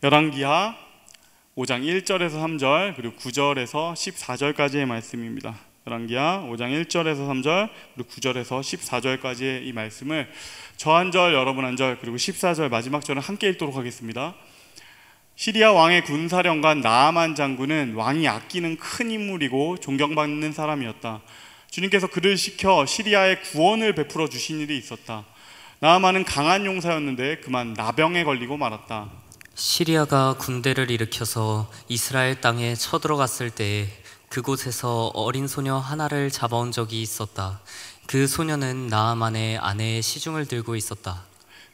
열왕기하 5장 1절에서 3절 그리고 9절에서 14절까지의 말씀입니다. 열왕기하 5장 1절에서 3절 그리고 9절에서 14절까지의 이 말씀을 저 한 절 여러분 한 절 그리고 14절 마지막 절은 함께 읽도록 하겠습니다. 시리아 왕의 군사령관 나아만 장군은 왕이 아끼는 큰 인물이고 존경받는 사람이었다. 주님께서 그를 시켜 시리아에 구원을 베풀어 주신 일이 있었다. 나아만은 강한 용사였는데 그만 나병에 걸리고 말았다. 시리아가 군대를 일으켜서 이스라엘 땅에 쳐들어갔을 때에 그곳에서 어린 소녀 하나를 잡아온 적이 있었다. 그 소녀는 나아만의 아내의 시중을 들고 있었다.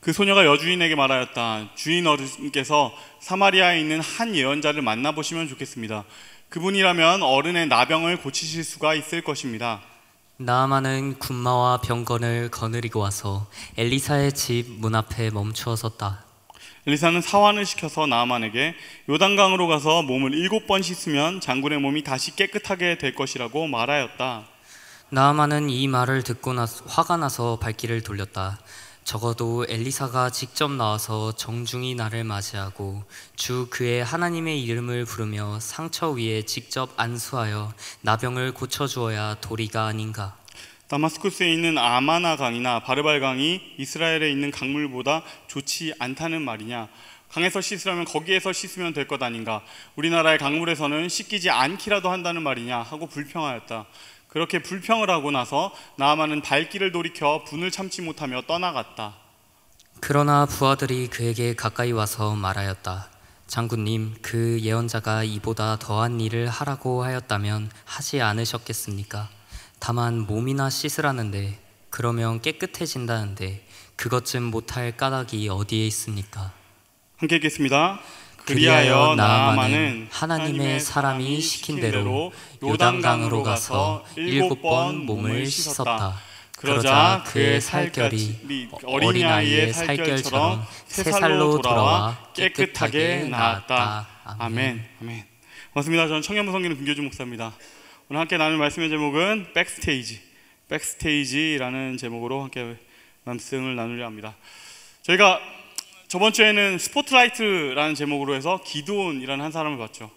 그 소녀가 여주인에게 말하였다. 주인 어른께서 사마리아에 있는 한 예언자를 만나보시면 좋겠습니다. 그분이라면 어른의 나병을 고치실 수가 있을 것입니다. 나아만은 군마와 병건을 거느리고 와서 엘리사의 집 문 앞에 멈추어 섰다. 엘리사는 사환을 시켜서 나아만에게 요단강으로 가서 몸을 7번 씻으면 장군의 몸이 다시 깨끗하게 될 것이라고 말하였다. 나아만은 이 말을 듣고 화가 나서 발길을 돌렸다. 적어도 엘리사가 직접 나와서 정중히 나를 맞이하고 주 그의 하나님의 이름을 부르며 상처 위에 직접 안수하여 나병을 고쳐주어야 도리가 아닌가. 다마스쿠스에 있는 아마나 강이나 바르발 강이 이스라엘에 있는 강물보다 좋지 않다는 말이냐? 강에서 씻으려면 거기에서 씻으면 될 것 아닌가? 우리나라의 강물에서는 씻기지 않기라도 한다는 말이냐? 하고 불평하였다. 그렇게 불평을 하고 나서 나아만은 발길을 돌이켜 분을 참지 못하며 떠나갔다. 그러나 부하들이 그에게 가까이 와서 말하였다. 장군님, 그 예언자가 이보다 더한 일을 하라고 하였다면 하지 않으셨겠습니까? 다만 몸이나 씻으라는데 그러면 깨끗해진다는데 그것쯤 못할 까닭이 어디에 있습니까? 함께 읽겠습니다. 그리하여 나아만은 하나님의 사람이 시킨 대로 요단강으로 가서 7번 몸을 씻었다. 그러자 그의 살결이 어린아이의 살결처럼 새 살로 돌아와 깨끗하게 나았다. 아멘. 아멘. 반갑습니다. 저는 청년부 성기는 김교준 목사입니다. 오늘 함께 나눌 말씀의 제목은 백스테이지라는 제목으로 함께 말씀을 나누려 합니다. 저희가 저번 주에는 스포트라이트라는 제목으로 해서 기드온이라는 한 사람을 봤죠.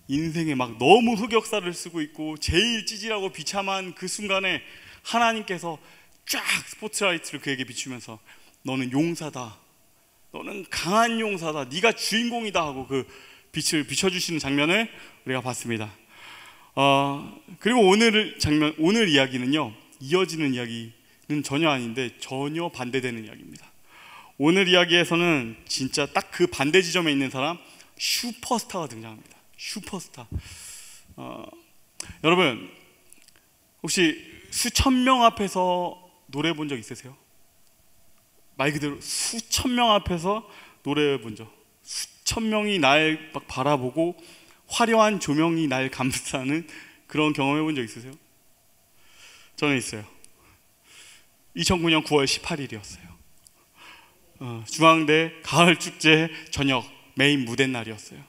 인생에 막 너무 흑역사를 쓰고 있고 제일 찌질하고 비참한 그 순간에 하나님께서 쫙 스포트라이트를 그에게 비추면서 너는 용사다, 너는 강한 용사다, 네가 주인공이다 하고 그 빛을 비춰주시는 장면을 우리가 봤습니다. 그리고 오늘 이야기는요, 이어지는 이야기는 전혀 아닌데 전혀 반대되는 이야기입니다. 오늘 이야기에서는 진짜 딱 그 반대 지점에 있는 사람, 슈퍼스타가 등장합니다. 슈퍼스타. 여러분 혹시 수천 명 앞에서 노래 본 적 있으세요? 말 그대로 수천 명 앞에서 노래 본 적, 수천 명이 날 막 바라보고 화려한 조명이 날 감싸는 그런 경험 해본 적 있으세요? 저는 있어요. 2009년 9월 18일이었어요. 중앙대 가을축제 저녁 메인 무대 날이었어요.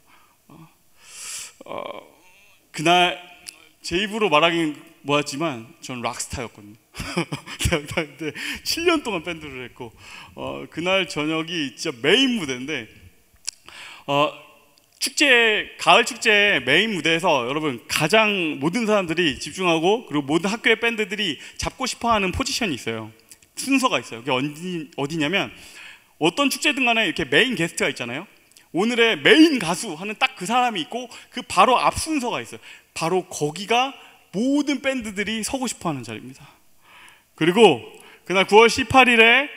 그날 제 입으로 말하긴 뭐였지만 저는 락스타였거든요. 대학 다닐 때 7년 동안 밴드를 했고 그날 저녁이 진짜 메인 무대인데 가을 축제 메인 무대에서 여러분 가장 모든 사람들이 집중하고 그리고 모든 학교의 밴드들이 잡고 싶어하는 포지션이 있어요. 순서가 있어요. 그게 어디냐면 어떤 축제든 간에 이렇게 메인 게스트가 있잖아요. 오늘의 메인 가수 하는 딱 그 사람이 있고 그 바로 앞 순서가 있어요. 바로 거기가 모든 밴드들이 서고 싶어하는 자리입니다. 그리고 그날 9월 18일에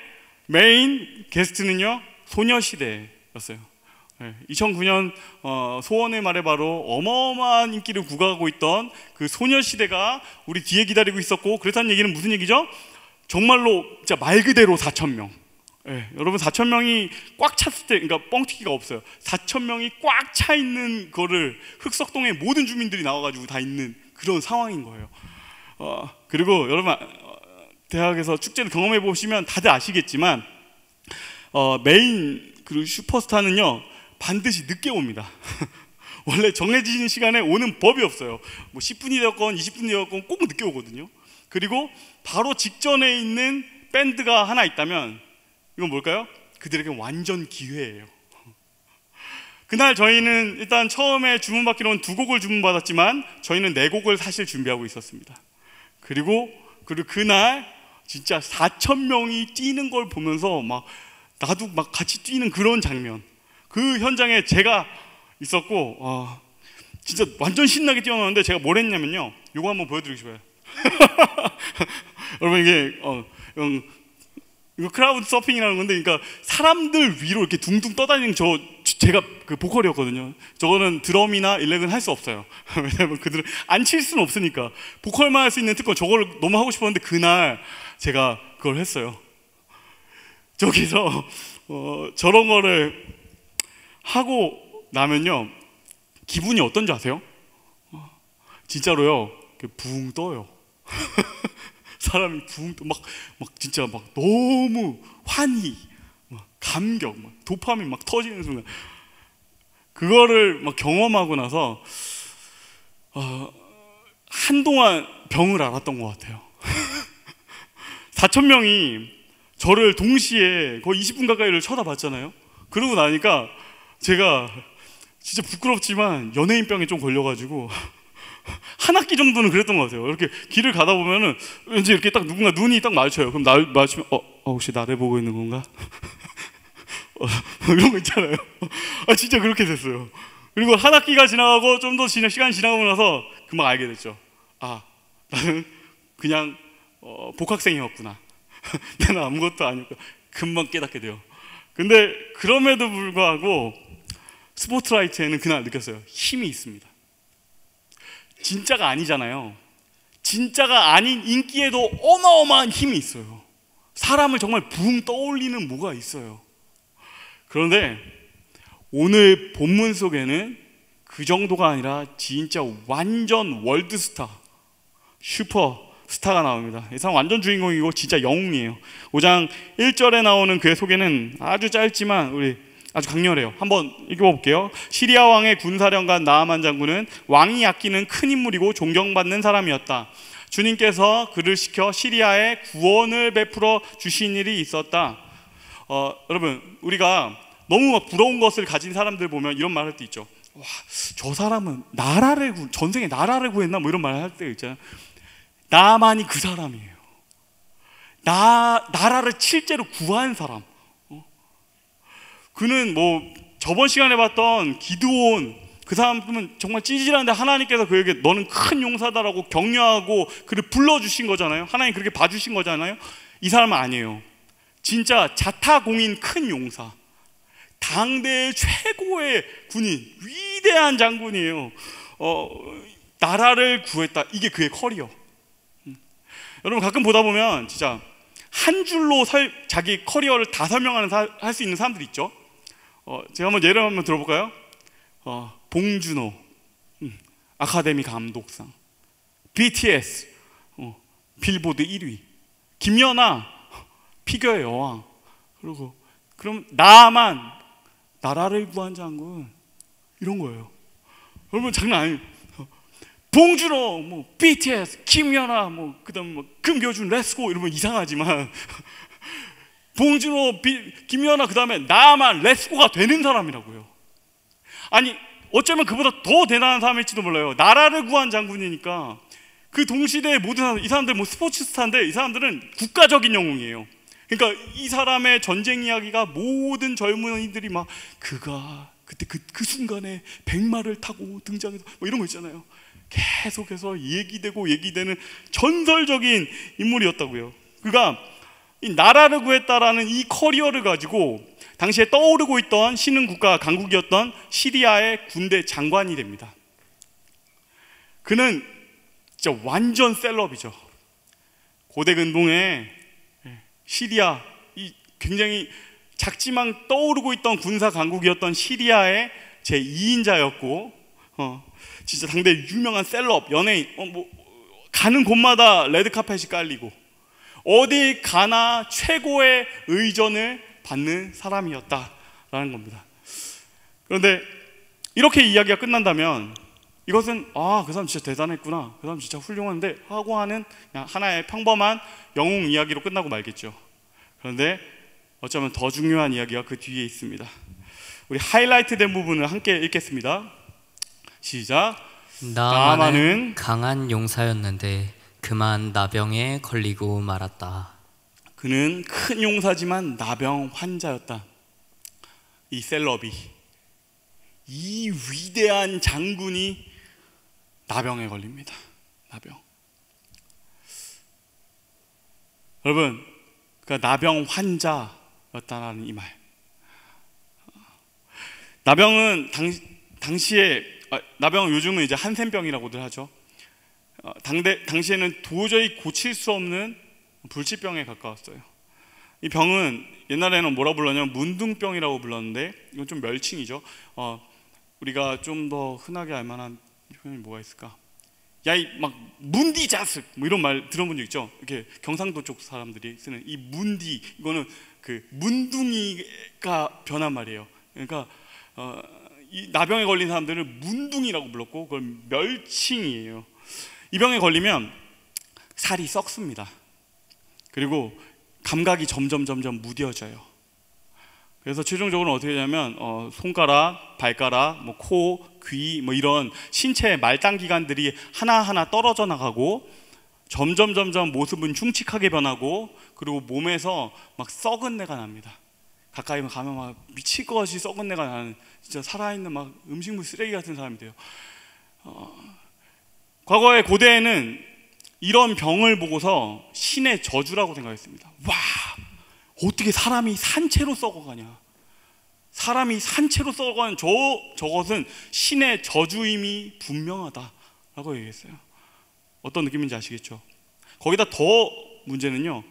메인 게스트는요, 소녀시대였어요. 2009년 소원의 말에 바로 어마어마한 인기를 구가하고 있던 그 소녀시대가 우리 뒤에 기다리고 있었고, 그렇다는 얘기는 무슨 얘기죠? 정말로 진짜 말 그대로 4,000명. 여러분 4,000명이 꽉 찼을 때, 그러니까 뻥튀기가 없어요. 4,000명이 꽉 차 있는 거를 흑석동의 모든 주민들이 나와가지고 다 있는 그런 상황인 거예요. 그리고 여러분 대학에서 축제를 경험해 보시면 다들 아시겠지만 메인 그리고 슈퍼스타는요 반드시 늦게 옵니다. 원래 정해진 시간에 오는 법이 없어요. 뭐 10분이 되었건 20분이 되었건 꼭 늦게 오거든요. 그리고 바로 직전에 있는 밴드가 하나 있다면 이건 뭘까요? 그들에게 완전 기회예요. 그날 저희는 일단 처음에 주문받기로는 2곡을 주문받았지만 저희는 4곡을 사실 준비하고 있었습니다. 그리고 그날 진짜 4,000명이 뛰는 걸 보면서 막 나도 막 같이 뛰는 그런 장면, 그 현장에 제가 있었고 진짜 완전 신나게 뛰어나는데 제가 뭘 했냐면요, 이거 한번 보여드리고 싶어요. 여러분 이게 이거 크라우드 서핑이라는 건데, 그러니까 사람들 위로 이렇게 둥둥 떠다니는 제가 그 보컬이었거든요. 저거는 드럼이나 일렉은 할 수 없어요. 왜냐면 그들은 안 칠 수는 없으니까. 보컬만 할 수 있는 특권, 저걸 너무 하고 싶었는데 그날 제가 그걸 했어요. 저기서 저런 거를 하고 나면요, 기분이 어떤지 아세요? 진짜로요, 붕 떠요. 사람이 붕 떠, 막 진짜 막 너무 환희, 막 감격, 막 도파민 막 터지는 순간, 그거를 막 경험하고 나서 한동안 병을 앓았던 것 같아요. 4,000명이 저를 동시에 거의 20분 가까이를 쳐다봤잖아요. 그러고 나니까 제가 진짜 부끄럽지만 연예인병에 좀 걸려가지고 한 학기 정도는 그랬던 것 같아요. 이렇게 길을 가다 보면은 왠지 이렇게 딱 누군가 눈이 딱 마주쳐요. 그럼 마주치면 혹시 나를 보고 있는 건가? 이런 거 있잖아요. 진짜 그렇게 됐어요. 그리고 한 학기가 지나가고 좀 더 시간이 지나고 나서 금방 알게 됐죠. 나는 그냥 복학생이었구나. 나는 아무것도 아니었구나. 금방 깨닫게 돼요. 근데 그럼에도 불구하고 스포트라이트에는 그날 느꼈어요. 힘이 있습니다. 진짜가 아니잖아요. 진짜가 아닌 인기에도 어마어마한 힘이 있어요. 사람을 정말 붕 떠올리는 뭐가 있어요. 그런데 오늘 본문 속에는 그 정도가 아니라 진짜 완전 월드스타, 슈퍼스타가 나옵니다. 이 사람 완전 주인공이고 진짜 영웅이에요. 5장 1절에 나오는 그의 소개는 아주 짧지만 아주 강렬해요. 한번 읽어볼게요. 시리아 왕의 군사령관 나아만 장군은 왕이 아끼는 큰 인물이고 존경받는 사람이었다. 주님께서 그를 시켜 시리아에 구원을 베풀어 주신 일이 있었다. 여러분, 우리가 너무 막 부러운 것을 가진 사람들 보면 이런 말 할 때 있죠. 와, 저 사람은 전생에 나라를 구했나? 뭐 이런 말 할 때 있잖아요. 나만이 그 사람이에요. 나라를 실제로 구한 사람. 그는 저번 시간에 봤던 기드온, 그 사람은 정말 찌질한데 하나님께서 그에게 너는 큰 용사다라고 격려하고 그를 불러주신 거잖아요. 하나님 그렇게 봐주신 거잖아요. 이 사람은 아니에요. 진짜 자타공인 큰 용사, 당대의 최고의 군인, 위대한 장군이에요. 나라를 구했다. 이게 그의 커리어. 여러분 가끔 보다 보면 진짜 한 줄로 자기 커리어를 다 설명하는 할 수 있는 사람들이 있죠. 제가 한번 예를 한번 들어볼까요? 봉준호, 아카데미 감독상, BTS, 빌보드 1위, 김연아, 피겨의 여왕. 그럼 나만 나라를 구한 장군, 이런 거예요. 여러분 장난 아니에요. 봉준호, BTS, 김연아, 그다음 금교준, 렛츠고 이러면 이상하지만 봉준호, 김연아, 그 다음에 나만 렛츠고가 되는 사람이라고요. 아니 어쩌면 그보다 더 대단한 사람일지도 몰라요. 나라를 구한 장군이니까. 그 동시대의 모든 사람, 이 사람들 스포츠 스타인데 이 사람들은 국가적인 영웅이에요. 그러니까 이 사람의 전쟁 이야기가 모든 젊은이들이 막 그가 그때 그 순간에 백마를 타고 등장해서 이런 거 있잖아요. 계속해서 얘기되는 전설적인 인물이었다고요. 그가 이 나라를 구했다라는 이 커리어를 가지고 당시에 떠오르고 있던 신흥국가 강국이었던 시리아의 군대 장관이 됩니다. 그는 진짜 완전 셀럽이죠. 고대 근동에 시리아, 이 굉장히 작지만 떠오르고 있던 군사 강국이었던 시리아의 제2인자였고 진짜 당대 유명한 셀럽, 연예인, 가는 곳마다 레드카펫이 깔리고 어디 가나 최고의 의전을 받는 사람이었다라는 겁니다. 그런데 이렇게 이야기가 끝난다면 이것은 그 사람 진짜 대단했구나, 그 사람 진짜 훌륭한데 하고 하는 그냥 하나의 평범한 영웅 이야기로 끝나고 말겠죠. 그런데 어쩌면 더 중요한 이야기가 그 뒤에 있습니다. 우리 하이라이트 된 부분을 함께 읽겠습니다. 시작. 나아만은 강한 용사였는데 그만 나병에 걸리고 말았다. 그는 큰 용사지만 나병 환자였다. 이 셀러비, 이 위대한 장군이 나병에 걸립니다. 나병. 여러분, 그러니까 나병 환자였다라는 이 말. 나병은 당시에 나병은 요즘은 이제 한센병이라고들 하죠. 당시에는 도저히 고칠 수 없는 불치병에 가까웠어요. 이 병은 옛날에는 뭐라 불렀냐면 문둥병이라고 불렀는데 이건 좀 멸칭이죠. 우리가 좀 더 흔하게 알만한 표현이 뭐가 있을까? 야이 막 문디자스 뭐 이런 말 들어본 적 있죠? 이렇게 경상도 쪽 사람들이 쓰는 이 문디, 이거는 그 문둥이가 변한 말이에요. 그러니까 이 나병에 걸린 사람들을 문둥이라고 불렀고 그걸 멸칭이에요. 이 병에 걸리면 살이 썩습니다. 그리고 감각이 점점 무뎌져요. 그래서 최종적으로 어떻게 되냐면 손가락, 발가락, 뭐 코, 귀 뭐 이런 신체의 말단 기관들이 하나하나 떨어져 나가고 점점 모습은 흉측하게 변하고 그리고 몸에서 막 썩은 내가 납니다. 가까이 가면 막 미칠 것 같이 썩은 내가 나는 진짜 살아있는 막 음식물 쓰레기 같은 사람이 돼요. 과거에 고대에는 이런 병을 보고서 신의 저주라고 생각했습니다. 와, 어떻게 사람이 산채로 썩어가냐? 사람이 산채로 썩어가는 저것은 신의 저주임이 분명하다라고 얘기했어요. 어떤 느낌인지 아시겠죠? 거기다 더 문제는요,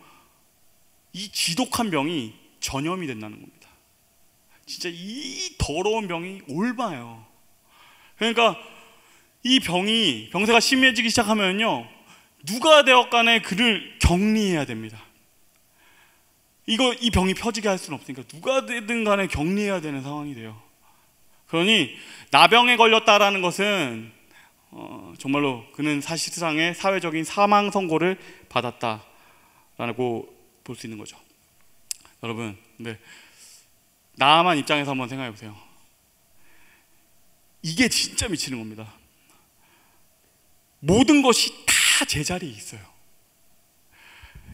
이 지독한 병이 전염이 된다는 겁니다. 진짜 이 더러운 병이 옮아요. 그러니까 이 병세가 심해지기 시작하면요, 누가 되었간에 그를 격리해야 됩니다. 이 병이 펴지게 할 수는 없으니까 누가 되든 간에 격리해야 되는 상황이 돼요. 그러니 나병에 걸렸다라는 것은 정말로 그는 사실상의 사회적인 사망 선고를 받았다라고 볼 수 있는 거죠. 여러분, 근데 나아만 입장에서 한번 생각해 보세요. 이게 진짜 미치는 겁니다. 모든 것이 다 제자리에 있어요.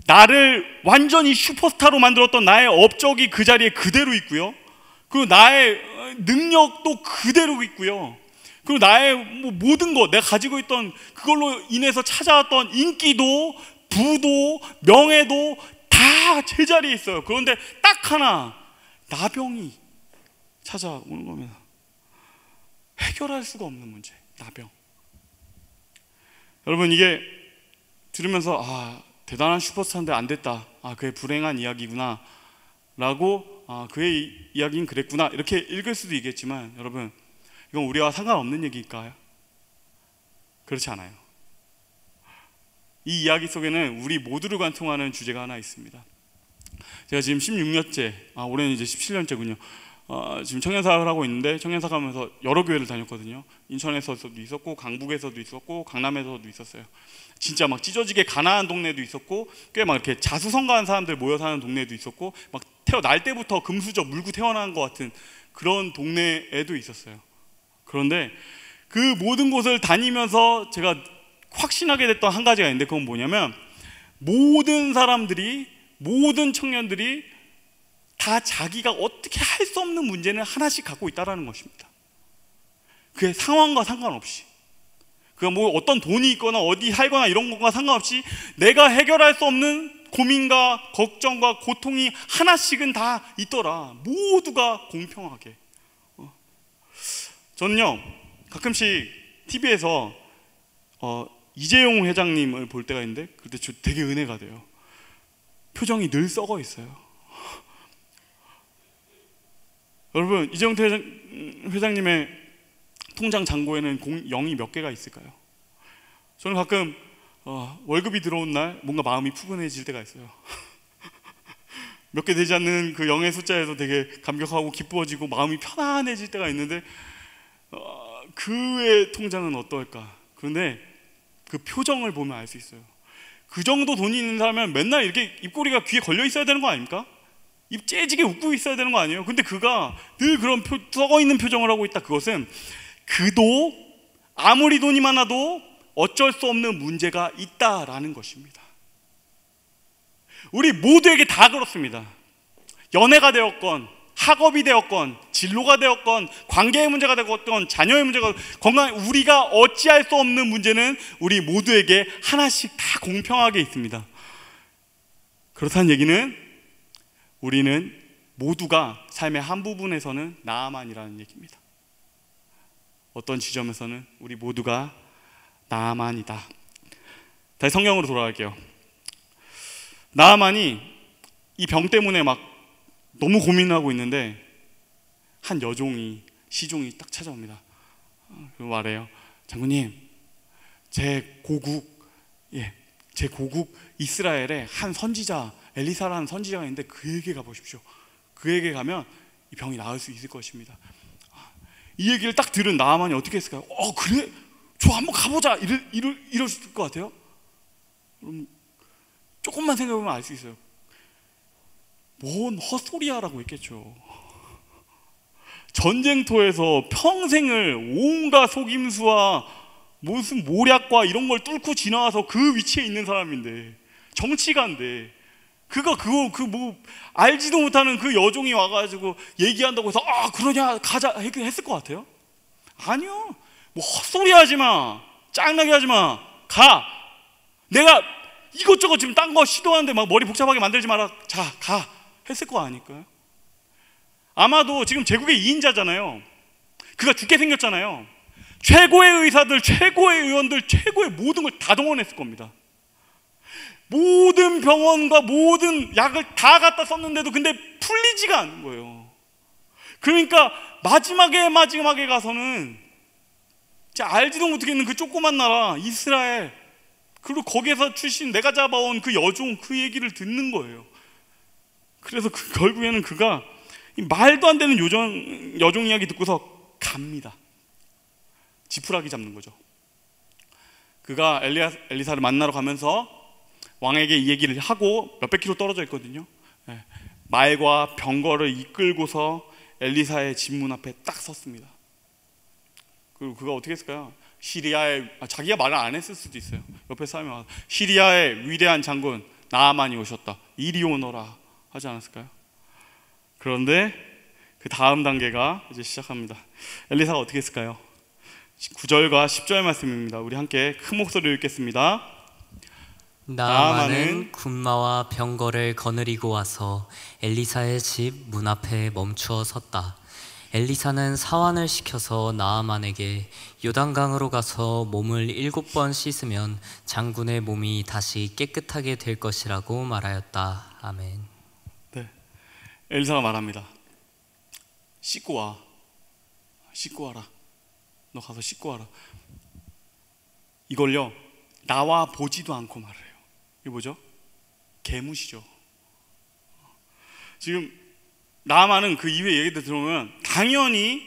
나를 완전히 슈퍼스타로 만들었던 나의 업적이 그 자리에 그대로 있고요. 그리고 나의 능력도 그대로 있고요. 그리고 나의 모든 것, 내가 가지고 있던 그걸로 인해서 찾아왔던 인기도, 부도, 명예도 다 제자리에 있어요. 그런데 딱 하나, 나병이 찾아오는 겁니다. 해결할 수가 없는 문제, 나병. 여러분, 이게 들으면서 대단한 슈퍼스타인데 안 됐다, 그의 불행한 이야기구나 라고, 그의 이야기는 그랬구나 이렇게 읽을 수도 있겠지만, 여러분, 이건 우리와 상관없는 얘기일까요? 그렇지 않아요. 이 이야기 속에는 우리 모두를 관통하는 주제가 하나 있습니다. 제가 지금 16년째, 올해는 이제 17년째군요. 지금 청년사역을 하고 있는데, 청년사역 하면서 여러 교회를 다녔거든요. 인천에서도 있었고, 강북에서도 있었고, 강남에서도 있었어요. 진짜 막 찢어지게 가난한 동네도 있었고, 꽤 막 이렇게 자수성가한 사람들 모여 사는 동네도 있었고, 막 태어날 때부터 금수저 물고 태어난 것 같은 그런 동네에도 있었어요. 그런데 그 모든 곳을 다니면서 제가 확신하게 됐던 한 가지가 있는데, 그건 뭐냐면, 모든 사람들이, 모든 청년들이 다 자기가 어떻게 할 수 없는 문제는 하나씩 갖고 있다는 것입니다. 그의 상황과 상관없이, 그가 뭐 어떤 돈이 있거나 어디 살거나 이런 것과 상관없이 내가 해결할 수 없는 고민과 걱정과 고통이 하나씩은 다 있더라. 모두가 공평하게. 저는요, 가끔씩 TV에서 이재용 회장님을 볼 때가 있는데, 그때 저 되게 은혜가 돼요. 표정이 늘 썩어 있어요. 여러분, 이재용 회장님의 통장 잔고에는 0이 몇 개가 있을까요? 저는 가끔 월급이 들어온 날 뭔가 마음이 푸근해질 때가 있어요. 몇 개 되지 않는 그 0의 숫자에서 되게 감격하고 기뻐지고 마음이 편안해질 때가 있는데, 그의 통장은 어떨까? 그런데 그 표정을 보면 알 수 있어요. 그 정도 돈이 있는 사람은 맨날 이렇게 입꼬리가 귀에 걸려 있어야 되는 거 아닙니까? 입 째지게 웃고 있어야 되는 거 아니에요? 근데 그가 늘 그런 썩어 있는 표정을 하고 있다. 그것은 그도 아무리 돈이 많아도 어쩔 수 없는 문제가 있다라는 것입니다. 우리 모두에게 다 그렇습니다. 연애가 되었건 학업이 되었건 진로가 되었건 관계의 문제가 되었건 자녀의 문제가 건강, 우리가 어찌할 수 없는 문제는 우리 모두에게 하나씩 다 공평하게 있습니다. 그렇다는 얘기는 우리는 모두가 삶의 한 부분에서는 나아만이라는 얘기입니다. 어떤 지점에서는 우리 모두가 나아만이다. 다시 성경으로 돌아갈게요. 나아만이 이 병 때문에 막 너무 고민하고 있는데 한 시종이 딱 찾아옵니다. 그리고 말해요. 장군님, 제 고국 이스라엘에 한 선지자, 엘리사라는 선지자가 있는데 그에게 가보십시오. 그에게 가면 이 병이 나을 수 있을 것입니다. 이 얘기를 딱 들은 나아만이 어떻게 했을까요? 그래? 저 한번 가보자. 이러실 것 같아요? 그럼 조금만 생각해보면 알 수 있어요. 뭔 헛소리야라고 했겠죠. 전쟁터에서 평생을 온갖 속임수와 무슨 모략과 이런 걸 뚫고 지나와서 그 위치에 있는 사람인데, 정치가인데, 알지도 못하는 그 여종이 와가지고 얘기한다고 해서 그러냐 가자 했을 것 같아요? 아니요. 뭐 헛소리 하지 마, 짱나게 하지 마, 가. 내가 이것저것 지금 딴 거 시도하는데 막 머리 복잡하게 만들지 마라, 자, 가 했을 거 아닐까요? 아마도 지금 제국의 2인자잖아요. 그가 죽게 생겼잖아요. 최고의 의사들, 최고의 의원들, 최고의 모든 걸 다 동원했을 겁니다. 모든 병원과 모든 약을 다 갖다 썼는데도 근데 풀리지가 않는 거예요. 그러니까 마지막에 가서는 진짜 알지도 못하겠는 그 조그만 나라 이스라엘, 그리고 거기에서 출신 내가 잡아온 그 여종, 그 얘기를 듣는 거예요. 그래서 결국에는 그가 말도 안 되는 여종 이야기 듣고서 갑니다. 지푸라기 잡는 거죠. 그가 엘리사를 만나러 가면서 왕에게 이 얘기를 하고 몇백 킬로 떨어져 있거든요. 말과 병거를 이끌고서 엘리사의 집 문 앞에 딱 섰습니다. 그리고 그가 어떻게 했을까요? 자기가 말을 안 했을 수도 있어요. 옆에 사람이 와서 시리아의 위대한 장군 나아만이 오셨다, 이리 오너라 하지 않았을까요? 그런데 그 다음 단계가 이제 시작합니다. 엘리사가 어떻게 했을까요? 9절과 10절 말씀입니다. 우리 함께 큰 목소리로 읽겠습니다. 나아만은 군마와 병거를 거느리고 와서 엘리사의 집 문 앞에 멈추어 섰다. 엘리사는 사환을 시켜서 나아만에게 요단강으로 가서 몸을 7번 씻으면 장군의 몸이 다시 깨끗하게 될 것이라고 말하였다. 아멘. 네, 엘리사가 말합니다. 씻고 와라. 너 가서 씻고 와라. 이걸요, 나와 보지도 않고 말을 해요. 이게 뭐죠? 개무시죠. 지금 나아만은 그 이후에 얘기들 들어보면 당연히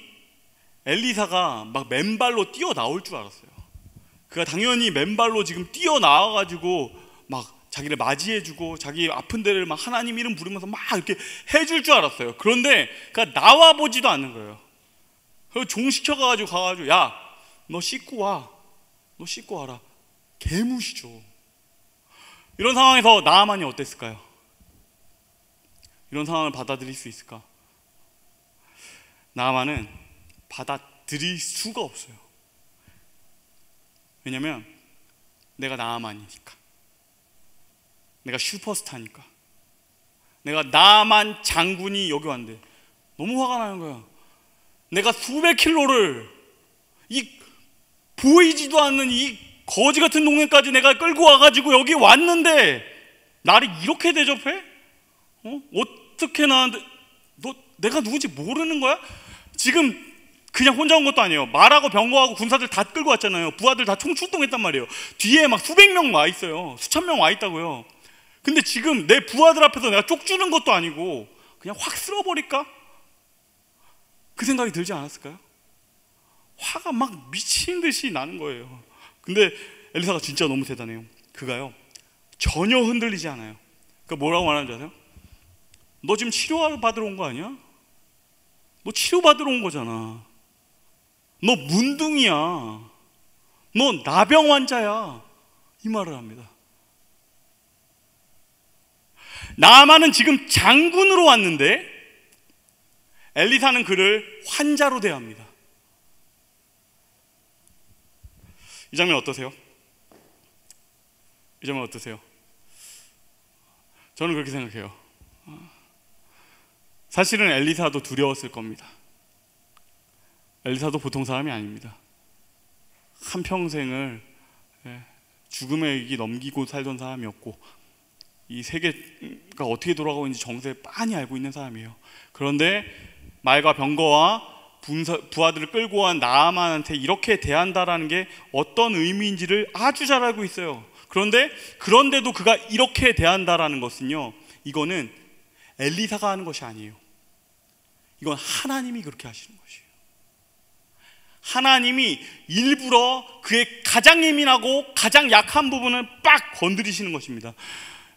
엘리사가 막 맨발로 뛰어나올 줄 알았어요. 그가 당연히 맨발로 지금 뛰어나와가지고 막 자기를 맞이해주고 자기 아픈 데를 막 하나님 이름 부르면서 막 이렇게 해줄 줄 알았어요. 그런데 그가 나와 보지도 않는 거예요. 그래서 종 시켜가지고 가가지고 야, 너 씻고 와라. 개무시죠. 이런 상황에서 나아만이 어땠을까요? 이런 상황을 받아들일 수 있을까? 나아만은 받아들일 수가 없어요. 왜냐면 내가 나아만이니까, 내가 슈퍼스타니까, 내가 나아만 장군이 여기 왔는데 너무 화가 나는 거야. 내가 수백 킬로를 이 보이지도 않는 이 거지 같은 동네까지 내가 끌고 와가지고 여기 왔는데 나를 이렇게 대접해? 어떻게 나한테, 내가 누군지 모르는 거야? 지금 그냥 혼자 온 것도 아니에요. 말하고 병거하고 군사들 다 끌고 왔잖아요. 부하들 다 총출동했단 말이에요. 뒤에 막 수백 명 와 있어요. 수천 명 와 있다고요. 근데 지금 내 부하들 앞에서 내가 쪽주는 것도 아니고 그냥 확 쓸어버릴까? 그 생각이 들지 않았을까요? 화가 막 미친 듯이 나는 거예요. 근데 엘리사가 진짜 너무 대단해요. 그가요, 전혀 흔들리지 않아요. 그러니까 뭐라고 말하는 줄 아세요? 너 지금 치료받으러 온 거 아니야? 너 치료받으러 온 거잖아. 너 문둥이야. 너 나병 환자야. 이 말을 합니다. 나아만은 지금 장군으로 왔는데 엘리사는 그를 환자로 대합니다. 이 장면 어떠세요? 이 장면 어떠세요? 저는 그렇게 생각해요. 사실은 엘리사도 두려웠을 겁니다. 엘리사도 보통 사람이 아닙니다. 한평생을 죽음의 위기 넘기고 살던 사람이었고 이 세계가 어떻게 돌아가고 있는지 정세 빤히 알고 있는 사람이에요. 그런데 말과 병거와 부하들을 끌고 온 나아만한테 이렇게 대한다라는 게 어떤 의미인지를 아주 잘 알고 있어요. 그런데도 그가 이렇게 대한다라는 것은요, 이거는 엘리사가 하는 것이 아니에요. 이건 하나님이 그렇게 하시는 것이에요. 하나님이 일부러 그의 가장 예민하고 가장 약한 부분을 빡 건드리시는 것입니다.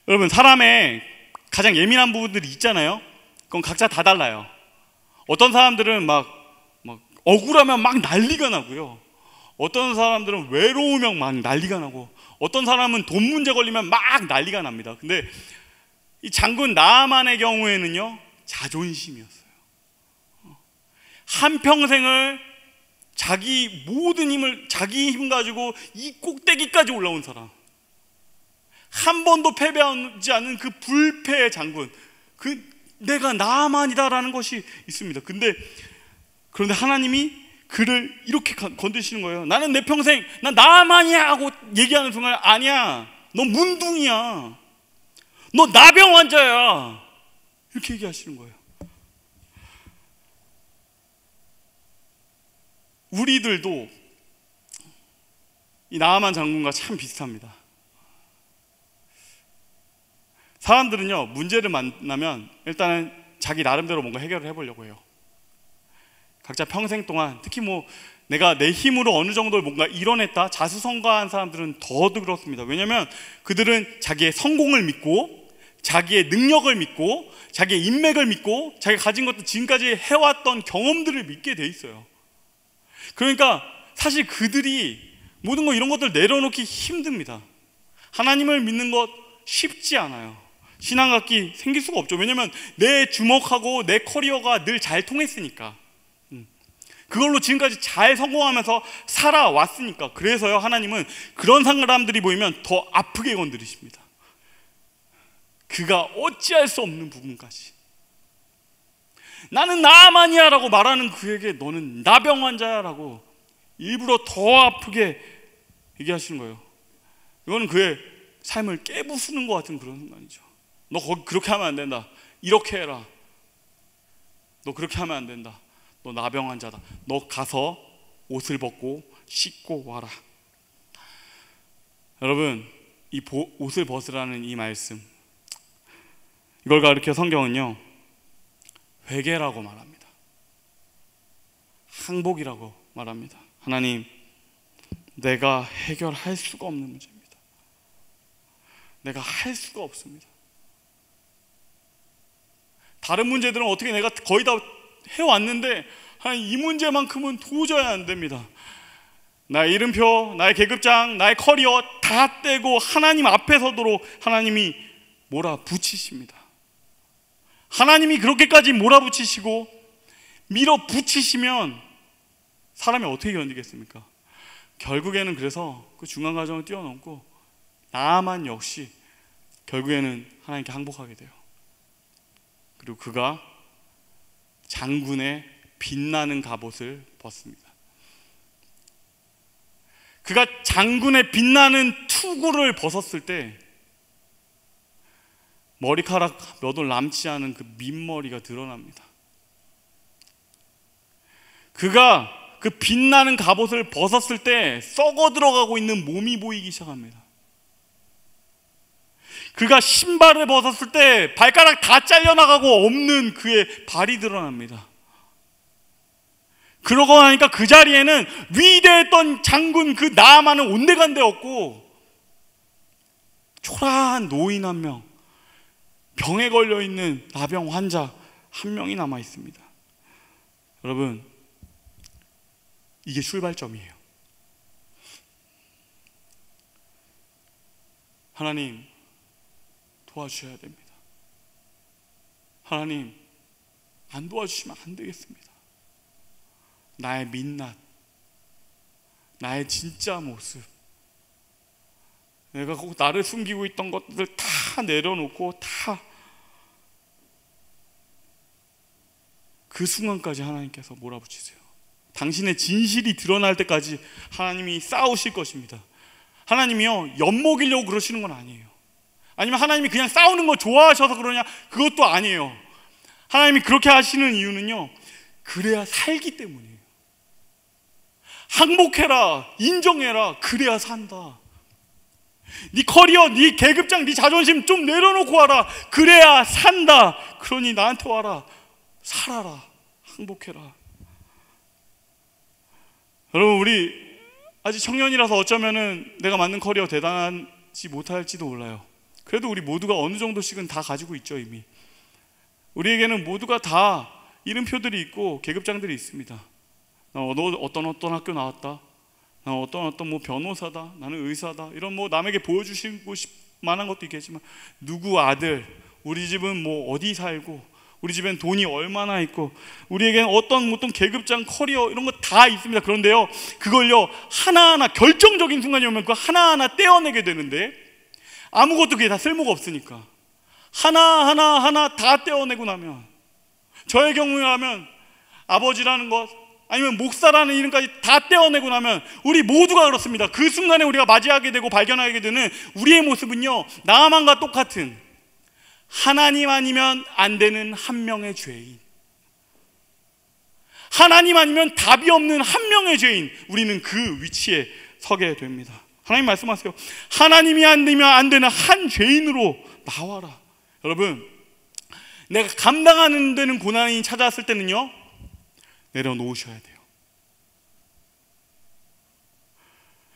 여러분, 사람의 가장 예민한 부분들이 있잖아요. 그건 각자 다 달라요. 어떤 사람들은 막 억울하면 막 난리가 나고요. 어떤 사람들은 외로우면 막 난리가 나고, 어떤 사람은 돈 문제 걸리면 막 난리가 납니다. 근데 이 장군 나아만의 경우에는요, 자존심이었어요. 한평생을 자기 모든 힘을, 자기 힘 가지고 이 꼭대기까지 올라온 사람, 한 번도 패배하지 않은 그 불패의 장군, 내가 나아만이다라는 것이 있습니다. 그런데 하나님이 그를 이렇게 건드시는 거예요. 나는 내 평생 난 나아만이야 하고 얘기하는 순간, 아니야, 너 문둥이야, 너 나병 환자야, 이렇게 얘기하시는 거예요. 우리들도 이 나아만 장군과 참 비슷합니다. 사람들은요, 문제를 만나면 일단은 자기 나름대로 뭔가 해결을 해보려고 해요. 각자 평생 동안, 특히 내가 내 힘으로 어느 정도 뭔가 이뤄냈다, 자수성가한 사람들은 더도 그렇습니다. 왜냐하면 그들은 자기의 성공을 믿고, 자기의 능력을 믿고, 자기의 인맥을 믿고, 자기가 가진 것도 지금까지 해왔던 경험들을 믿게 돼 있어요. 그러니까 사실 그들이 모든 거 이런 것들 내려놓기 힘듭니다. 하나님을 믿는 것 쉽지 않아요. 신앙각기 생길 수가 없죠. 왜냐하면 내 주목하고 내 커리어가 늘 잘 통했으니까, 그걸로 지금까지 잘 성공하면서 살아왔으니까. 그래서요, 하나님은 그런 사람들이 보이면 더 아프게 건드리십니다. 그가 어찌할 수 없는 부분까지. 나는 나아만이야 라고 말하는 그에게 너는 나병 환자야 라고 일부러 더 아프게 얘기하시는 거예요. 이거는 그의 삶을 깨부수는 것 같은 그런 순간이죠. 너 그렇게 하면 안 된다, 이렇게 해라, 너 그렇게 하면 안 된다, 너 나병 환자다, 너 가서 옷을 벗고 씻고 와라. 여러분, 이 옷을 벗으라는 이 말씀, 이걸 가리켜 성경은요, 회개라고 말합니다. 항복이라고 말합니다. 하나님, 내가 해결할 수가 없는 문제입니다. 내가 할 수가 없습니다. 다른 문제들은 어떻게 내가 거의 다 해왔는데 이 문제만큼은 도저히 안 됩니다. 나의 이름표, 나의 계급장, 나의 커리어 다 떼고 하나님 앞에 서도록 하나님이 몰아붙이십니다. 하나님이 그렇게까지 몰아붙이시고 밀어붙이시면 사람이 어떻게 견디겠습니까? 결국에는 그래서 그 중간 과정을 뛰어넘고 나아만 역시 결국에는 하나님께 항복하게 돼요. 그리고 그가 장군의 빛나는 갑옷을 벗습니다. 그가 장군의 빛나는 투구를 벗었을 때 머리카락 몇 올 남지 않은 그 민머리가 드러납니다. 그가 그 빛나는 갑옷을 벗었을 때 썩어 들어가고 있는 몸이 보이기 시작합니다. 그가 신발을 벗었을 때 발가락 다 잘려나가고 없는 그의 발이 드러납니다. 그러고 나니까 그 자리에는 위대했던 장군 그 나아만은 온데간데 없고 초라한 노인 한 명, 병에 걸려 있는 나병 환자 한 명이 남아 있습니다. 여러분, 이게 출발점이에요. 하나님, 도와주셔야 됩니다. 하나님, 안 도와주시면 안 되겠습니다. 나의 민낯, 나의 진짜 모습, 내가 꼭 나를 숨기고 있던 것들 다 내려놓고 다 그 순간까지 하나님께서 몰아붙이세요. 당신의 진실이 드러날 때까지 하나님이 싸우실 것입니다. 하나님이요, 엿먹이려고 그러시는 건 아니에요. 아니면 하나님이 그냥 싸우는 거 좋아하셔서 그러냐? 그것도 아니에요. 하나님이 그렇게 하시는 이유는요, 그래야 살기 때문이에요. 항복해라, 인정해라, 그래야 산다. 네 커리어, 네 계급장, 네 자존심 좀 내려놓고 와라, 그래야 산다. 그러니 나한테 와라, 살아라, 항복해라. 여러분, 우리 아직 청년이라서 어쩌면은 내가 만든 커리어 대단하지 못할지도 몰라요. 그래도 우리 모두가 어느 정도씩은 다 가지고 있죠. 이미 우리에게는 모두가 다 이름표들이 있고 계급장들이 있습니다. 나 어떤 학교 나왔다, 나 어떤 뭐 변호사다, 나는 의사다, 이런 뭐 남에게 보여주시고 만한 것도 있겠지만, 누구 아들, 우리 집은 뭐 어디 살고, 우리 집엔 돈이 얼마나 있고, 우리에게는 어떤 계급장, 커리어 이런 거 다 있습니다. 그런데요, 그걸요 하나하나 결정적인 순간이 오면 그 하나하나 떼어내게 되는데, 아무것도 그게 다 쓸모가 없으니까 하나 다 떼어내고 나면, 저의 경우라면 아버지라는 것, 아니면 목사라는 이름까지 다 떼어내고 나면 우리 모두가 그렇습니다. 그 순간에 우리가 맞이하게 되고 발견하게 되는 우리의 모습은요, 나만과 똑같은 하나님 아니면 안 되는 한 명의 죄인, 하나님 아니면 답이 없는 한 명의 죄인, 우리는 그 위치에 서게 됩니다. 하나님 말씀하세요. 하나님이 안 되면 안 되는 한 죄인으로 나와라. 여러분, 내가 감당하는 데는 고난이 찾아왔을 때는요, 내려놓으셔야 돼요.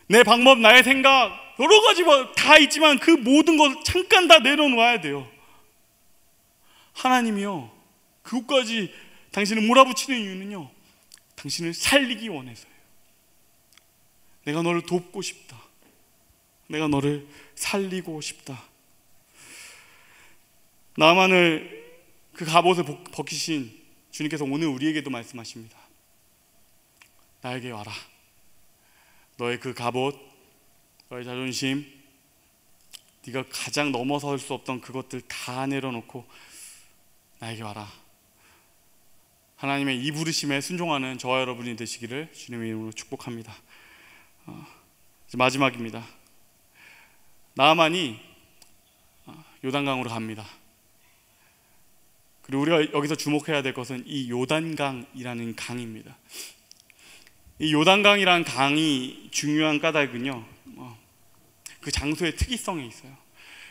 내 방법, 나의 생각, 여러 가지 다 있지만 그 모든 것 잠깐 다 내려놓아야 돼요. 하나님이요, 그것까지 당신을 몰아붙이는 이유는요, 당신을 살리기 원해서예요. 내가 너를 돕고 싶다, 내가 너를 살리고 싶다. 나만을 그 갑옷을 벗기신 주님께서 오늘 우리에게도 말씀하십니다. 나에게 와라. 너의 그 갑옷, 너의 자존심, 네가 가장 넘어설 수 없던 그것들 다 내려놓고 나에게 와라. 하나님의 이 부르심에 순종하는 저와 여러분이 되시기를 주님의 이름으로 축복합니다. 이제 마지막입니다. 나아만이 요단강으로 갑니다. 그리고 우리가 여기서 주목해야 될 것은 이 요단강이라는 강입니다. 이 요단강이라는 강이 중요한 까닭은요, 그 장소의 특이성에 있어요.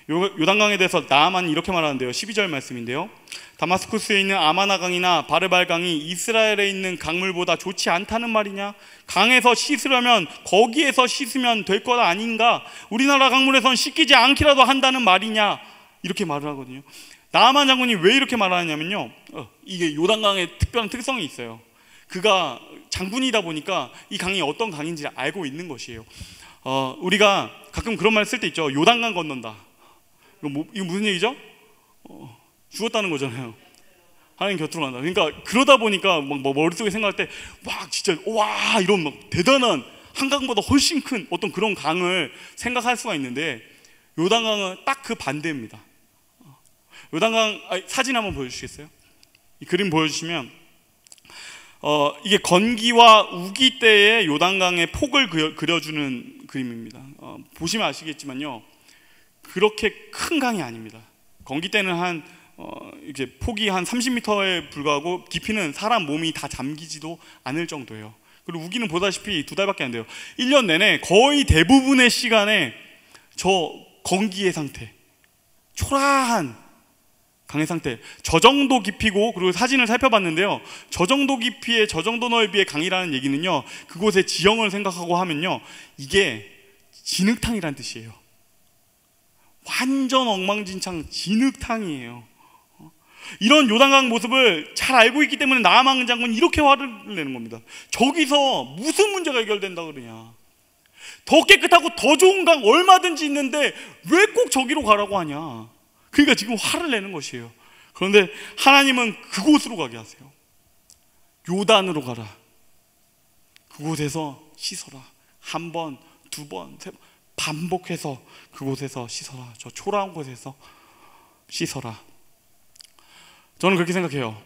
요단강에 대해서 나아만이 이렇게 말하는데요, 12절 말씀인데요, 다마스쿠스에 있는 아마나강이나 바르발강이 이스라엘에 있는 강물보다 좋지 않다는 말이냐? 강에서 씻으려면 거기에서 씻으면 될 것 아닌가? 우리나라 강물에선 씻기지 않기라도 한다는 말이냐? 이렇게 말을 하거든요. 나아만 장군이 왜 이렇게 말하냐면요, 이게 요단강의 특별한 특성이 있어요. 그가 장군이다 보니까 이 강이 어떤 강인지 알고 있는 것이에요. 우리가 가끔 그런 말 쓸 때 있죠. 요단강 건넌다. 이거 무슨 얘기죠? 죽었다는 거잖아요. 하나님 곁으로 간다. 그러니까 그러다 보니까 막 머릿속에 생각할 때 막 진짜 와, 이런 막 대단한 한강보다 훨씬 큰 어떤 그런 강을 생각할 수가 있는데, 요단강은 딱 그 반대입니다. 요단강 사진 한번 보여주시겠어요? 이 그림 보여주시면 이게 건기와 우기 때의 요단강의 폭을 그려주는 그림입니다. 보시면 아시겠지만요, 그렇게 큰 강이 아닙니다. 건기 때는 이렇게 폭이 한 30m에 불과하고 깊이는 사람 몸이 다 잠기지도 않을 정도예요. 그리고 우기는 보다시피 2달밖에 안 돼요. 1년 내내 거의 대부분의 시간에 저 건기의 상태, 초라한 강의 상태, 저 정도 깊이고, 그리고 사진을 살펴봤는데요, 저 정도 깊이의 저 정도 넓이의 강이라는 얘기는요, 그곳의 지형을 생각하고 하면요, 이게 진흙탕이라는 뜻이에요. 완전 엉망진창 진흙탕이에요. 이런 요단강 모습을 잘 알고 있기 때문에 나아만 장군은 이렇게 화를 내는 겁니다. 저기서 무슨 문제가 해결된다 그러냐, 더 깨끗하고 더 좋은 강 얼마든지 있는데 왜 꼭 저기로 가라고 하냐. 그러니까 지금 화를 내는 것이에요. 그런데 하나님은 그곳으로 가게 하세요. 요단으로 가라. 그곳에서 씻어라. 한 번, 두 번, 세 번 반복해서 그곳에서 씻어라. 저 초라한 곳에서 씻어라. 저는 그렇게 생각해요.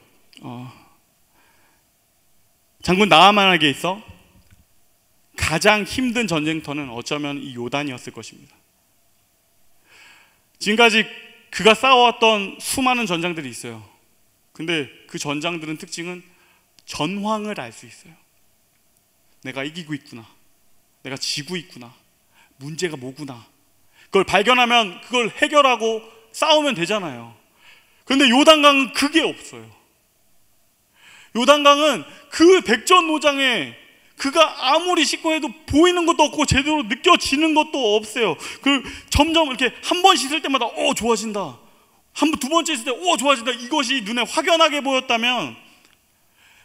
장군 나아만에게 있어 가장 힘든 전쟁터는 어쩌면 이 요단이었을 것입니다. 지금까지 그가 싸워왔던 수많은 전장들이 있어요. 근데 그 전장들은 특징은 전황을 알 수 있어요. 내가 이기고 있구나, 내가 지고 있구나, 문제가 뭐구나. 그걸 발견하면 그걸 해결하고 싸우면 되잖아요. 그런데 요단강은 그게 없어요. 요단강은 그 백전노장에 그가 아무리 씻고 해도 보이는 것도 없고 제대로 느껴지는 것도 없어요. 그 점점 이렇게 한 번 씻을 때마다 좋아진다, 한 번, 두 번째 씻을 때 좋아진다, 이것이 눈에 확연하게 보였다면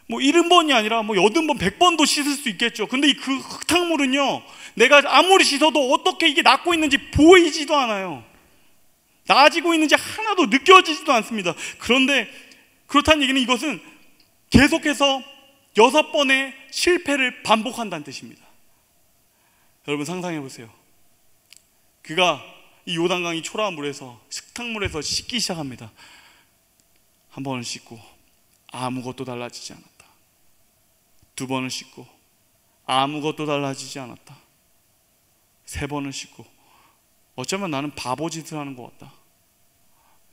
70번이 아니라 80번, 100번도 씻을 수 있겠죠. 근데 그 흙탕물은요, 내가 아무리 씻어도 어떻게 이게 낫고 있는지 보이지도 않아요. 나아지고 있는지 하나도 느껴지지도 않습니다. 그런데 그렇다는 얘기는 이것은 계속해서 6번의 실패를 반복한다는 뜻입니다. 여러분 상상해 보세요. 그가 이 요단강이 초라한 물에서, 흙탕물에서 씻기 시작합니다. 한 번을 씻고 아무것도 달라지지 않았다. 두 번을 씻고 아무것도 달라지지 않았다. 세 번을 씻고 어쩌면 나는 바보짓을 하는 것 같다.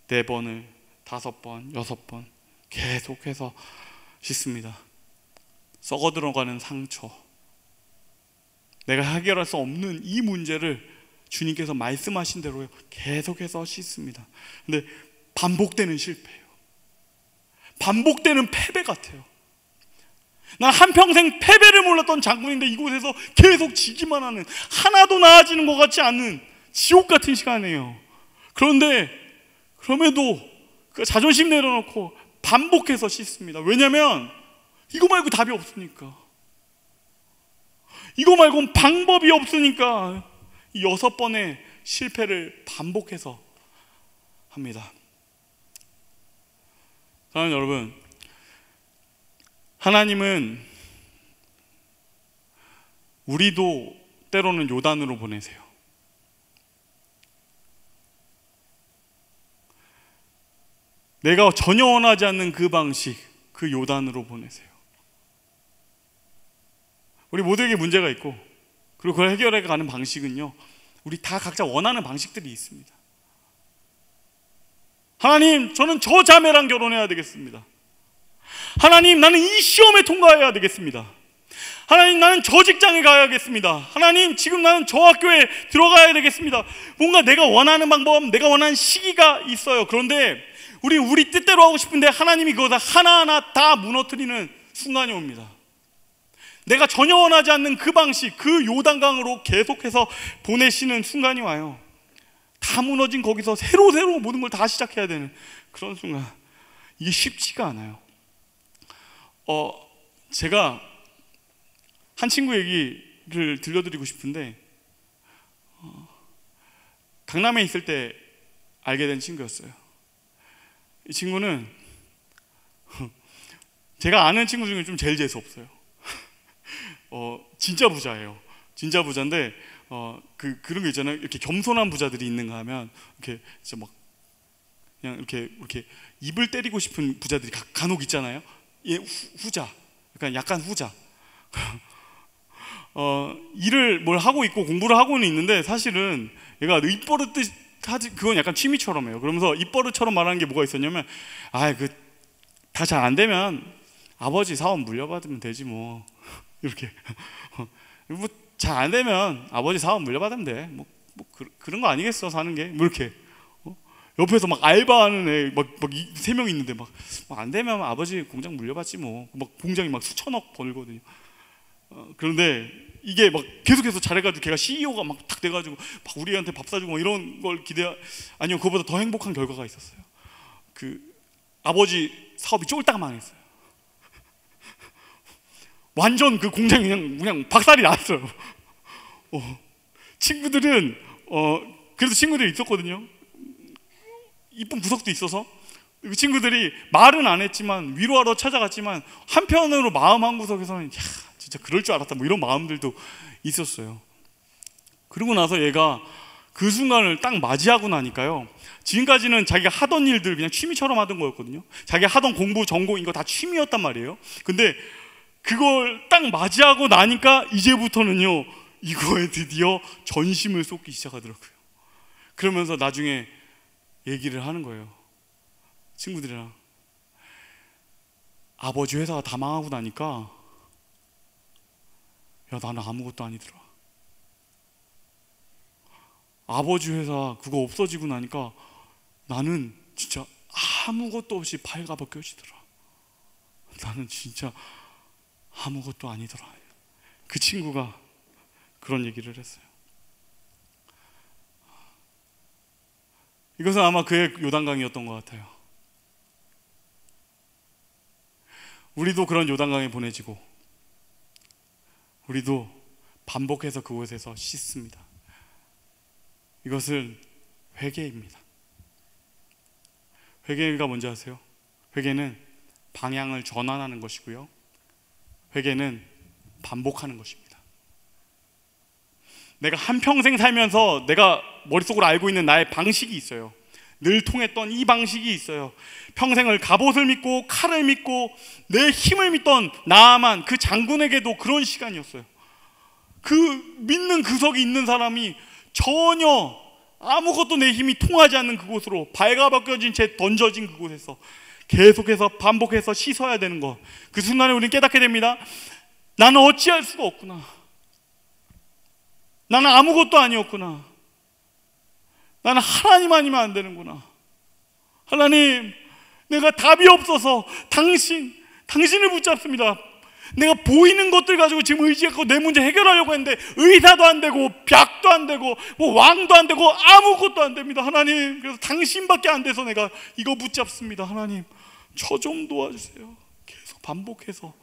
4번을, 5번, 6번 계속해서 씻습니다. 썩어 들어가는 상처, 내가 해결할 수 없는 이 문제를 주님께서 말씀하신 대로 계속해서 씻습니다. 근데 반복되는 실패예요. 반복되는 패배 같아요. 난 한평생 패배를 몰랐던 장군인데 이곳에서 계속 지기만 하는, 하나도 나아지는 것 같지 않은 지옥 같은 시간이에요. 그럼에도 그 자존심 내려놓고 반복해서 씻습니다. 왜냐하면 이거 말고 답이 없으니까. 이거 말고는 방법이 없으니까 이 6번의 실패를 반복해서 합니다. 사랑하는 여러분, 하나님은 우리도 때로는 요단으로 보내세요. 내가 전혀 원하지 않는 그 방식, 그 요단으로 보내세요. 우리 모두에게 문제가 있고, 그리고 그걸 해결해 가는 방식은요, 우리 다 각자 원하는 방식들이 있습니다. 하나님, 저는 저 자매랑 결혼해야 되겠습니다. 하나님, 나는 이 시험에 통과해야 되겠습니다. 하나님, 나는 저 직장에 가야겠습니다. 하나님, 지금 나는 저 학교에 들어가야 되겠습니다. 뭔가 내가 원하는 방법, 내가 원하는 시기가 있어요. 그런데 우리 뜻대로 하고 싶은데 하나님이 그거 다 하나하나 다 무너뜨리는 순간이 옵니다. 내가 전혀 원하지 않는 그 방식, 그 요단강으로 계속해서 보내시는 순간이 와요. 다 무너진 거기서 새로 모든 걸 다 시작해야 되는 그런 순간. 이게 쉽지가 않아요. 제가 한 친구 얘기를 들려드리고 싶은데, 강남에 있을 때 알게 된 친구였어요. 이 친구는 제가 아는 친구 중에 좀 제일 재수 없어요. 진짜 부자예요. 진짜 부자인데 그런 거 있잖아요. 이렇게 겸손한 부자들이 있는가 하면 이렇게 진짜 막 그냥 이렇게 입을 때리고 싶은 부자들이 간혹 있잖아요. 얘 후자, 약간 후자. 일을 뭘 하고 있고 공부를 하고는 있는데 사실은 얘가 입버릇 하지, 그건 약간 취미처럼 해요. 그러면서 입버릇처럼 말하는 게 뭐가 있었냐면, 다 잘 안 되면 아버지 사업 물려받으면 되지 뭐. 이렇게 잘 안 되면 아버지 사업 물려받으면 돼. 그런 거 아니겠어 사는 게. 이렇게 옆에서 막 알바하는 애 막 3명 있는데 안 되면 아버지 공장 물려받지 뭐. 공장이 수천억 벌거든요. 그런데 이게 막 계속해서 잘해가지고 걔가 CEO가 막 탁 돼가지고 막 우리한테 밥 사주고 막 이런 걸 아니요, 그거보다 더 행복한 결과가 있었어요. 그 아버지 사업이 쫄딱 망했어요. 완전 그 공장이 그냥 박살이 났어요. 친구들은 그래도 친구들이 있었거든요. 이쁜 구석도 있어서 그 친구들이 말은 안 했지만 위로하러 찾아갔지만 한편으로 마음 한구석에서는 야, 진짜 그럴 줄 알았다 뭐 이런 마음들도 있었어요. 그러고 나서 얘가 그 순간을 딱 맞이하고 나니까요, 지금까지는 자기가 하던 일들 그냥 취미처럼 하던 거였거든요. 자기가 하던 공부, 전공 이거 다 취미였단 말이에요. 근데 그걸 딱 맞이하고 나니까 이제부터는요, 이거에 드디어 전심을 쏟기 시작하더라고요. 그러면서 나중에 얘기를 하는 거예요. 친구들이랑 아버지 회사가 다 망하고 나니까 야, 나는 아무것도 아니더라. 아버지 회사 그거 없어지고 나니까 나는 진짜 아무것도 없이 발가벗겨지더라. 나는 진짜 아무것도 아니더라. 그 친구가 그런 얘기를 했어요. 이것은 아마 그의 요단강이었던 것 같아요. 우리도 그런 요단강에 보내지고 우리도 반복해서 그곳에서 씻습니다. 이것은 회개입니다. 회개가 뭔지 아세요? 회개는 방향을 전환하는 것이고요, 회개는 반복하는 것입니다. 내가 한평생 살면서 내가 머릿속으로 알고 있는 나의 방식이 있어요. 늘 통했던 이 방식이 있어요. 평생을 갑옷을 믿고 칼을 믿고 내 힘을 믿던 나아만, 그 장군에게도 그런 시간이었어요. 그 믿는 구석이 있는 사람이 전혀 아무것도 내 힘이 통하지 않는 그곳으로 발가벗겨진 채 던져진 그곳에서 계속해서 반복해서 씻어야 되는 것, 그 순간에 우리는 깨닫게 됩니다. 나는 어찌할 수가 없구나. 나는 아무것도 아니었구나. 나는 하나님 아니면 안 되는구나. 하나님, 내가 답이 없어서 당신을 붙잡습니다. 내가 보이는 것들 가지고 지금 의지하고 내 문제 해결하려고 했는데 의사도 안 되고 벽도 안 되고 뭐 왕도 안 되고 아무것도 안 됩니다. 하나님, 그래서 당신밖에 안 돼서 내가 이거 붙잡습니다. 하나님, 저 좀 도와주세요. 계속 반복해서